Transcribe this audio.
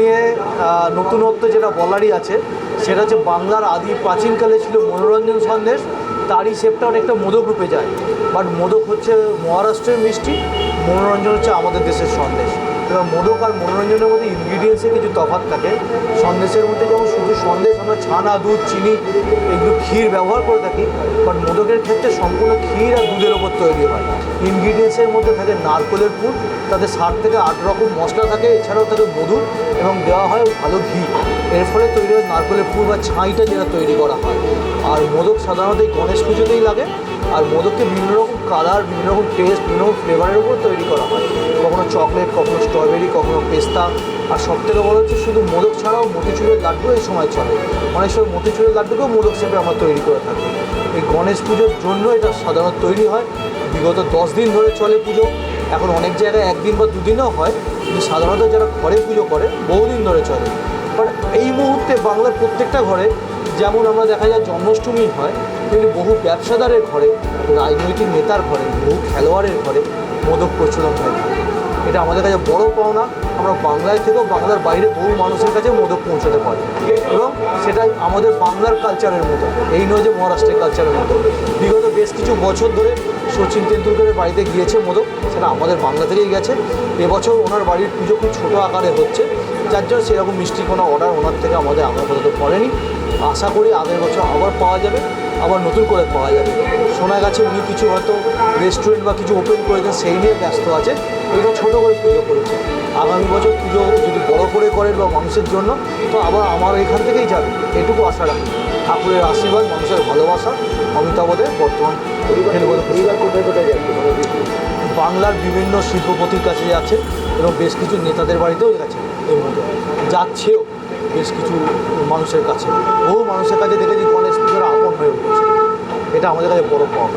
নিয়ে নতুনত্ব যেটা বলারই আছে সেটা হচ্ছে বাংলার আদি প্রাচীনকালে ছিল মনোরঞ্জন সন্দেশ, তারই শেপটা অনেকটা মোদক রূপে যায়। বাট মোদক হচ্ছে মহারাষ্ট্রের মিষ্টি, মনোরঞ্জন হচ্ছে আমাদের দেশের সন্দেশ। এবার মোদক আর মনোরঞ্জনের মধ্যে ইনগ্রিডিয়েন্টসে কিছু তফাৎ থাকে। সন্দেশের মধ্যে যেমন শুধু সন্দেশ আমরা ছানা, দুধ, চিনি, এগুলো ক্ষীর ব্যবহার করে থাকি, বাট মোদকের ক্ষেত্রে সম্পূর্ণ ক্ষীর আর দুধের ওপর তৈরি হয়। ইনগ্রিডিয়েন্টসের মধ্যে থাকে নারকেলের পুর, তাতে 7 থেকে 8 রকম মশলা থাকে, এছাড়াও থাকে মধু এবং দেওয়া হয় ভালো ঘি। এর ফলে তৈরি হয় নারকেলের পুর বা ছাইটা যেটা তৈরি করা হয়। আর মোদক সাধারণত এই গণেশ পুজোতেই লাগে। আর মোদককে বিভিন্ন রকম কালার, বিভিন্ন রকম টেস্ট, বিভিন্ন রকম ফ্লেভারের উপর তৈরি করা হয়, কখনো চকলেট, কখনো স্ট্রবেরি, কখনো পেস্তা। আর সবথেকে বড় হচ্ছে শুধু মোদক ছাড়াও মতিচুরের লাড্ডু এই সময় চলে। অনেক সময় মতিচুরের লাড্ডুকেও মোদক শেপে আমরা তৈরি করে থাকি। এই গণেশ পুজোর জন্য এটা সাধারণত তৈরি হয়। বিগত 10 দিন ধরে চলে পুজো। এখন অনেক জায়গায় 1 দিন বা 2 দিনও হয়, কিন্তু সাধারণত যারা ঘরে পুজো করে বহুদিন ধরে চলে। বাট এই মুহূর্তে বাংলার প্রত্যেকটা ঘরে যেমন আমরা দেখা যায় জন্মাষ্টমী হয়, কিন্তু বহু ব্যবসাদারের ঘরে, রাজনৈতিক নেতার ঘরে, বহু খেলোয়াড়ের ঘরে মোদক প্রচলন হয়ে থাকে। এটা আমাদের কাছে বড় পাওনা। আমরা বাংলায় থেকেও বাংলার বাইরে বহু মানুষের কাছে মোদক পৌঁছাতে পারি, এবং সেটাই আমাদের বাংলার কালচারের মতো, এই নয় যে মহারাষ্ট্রের কালচারের মতো। বিগত বেশ কিছু বছর ধরে সচিন তেন্ডুলকরের বাড়িতে গিয়েছে মোদক, সেটা আমাদের বাংলা থেকেই গেছে। এবছর ওনার বাড়ির পুজো খুব ছোটো আকারে হচ্ছে, যার জন্য সেরকম মিষ্টি কোনো অর্ডার ওনার থেকে আমাদের আপাতত পড়েনি। আশা করি আগের বছর আবার পাওয়া যাবে, আবার নতুন করে পাওয়া যাবে। শোনা গেছে উনি কিছু হয়তো রেস্টুরেন্ট বা কিছু ওপেন করেছেন, সেই নিয়ে ব্যস্ত আছে। এটা ছোটো করে পুজো করেছে। আগামী বছর পুজো যদি বড় করে করেন বা মানুষের জন্য, তো আবার আমার এখান থেকেই যাবে, এটুকু আশা রাখি। ঠাকুরের আশীর্বাদ, মানুষের ভালোবাসা, অমিতাভদের বর্তমান পরিবার কোথায় কোথায় যাচ্ছে? বাংলার বিভিন্ন শিল্পপতির কাছে যাচ্ছে এবং বেশ কিছু নেতাদের বাড়িতেও গেছে, এর মধ্যে যাচ্ছেও বেশ কিছু মানুষের কাছে। বহু মানুষের কাছে দেখেছি গণেশ পুজোর আপন হয়ে উঠেছে। এটা আমাদের কাছে বড় পাওয়া।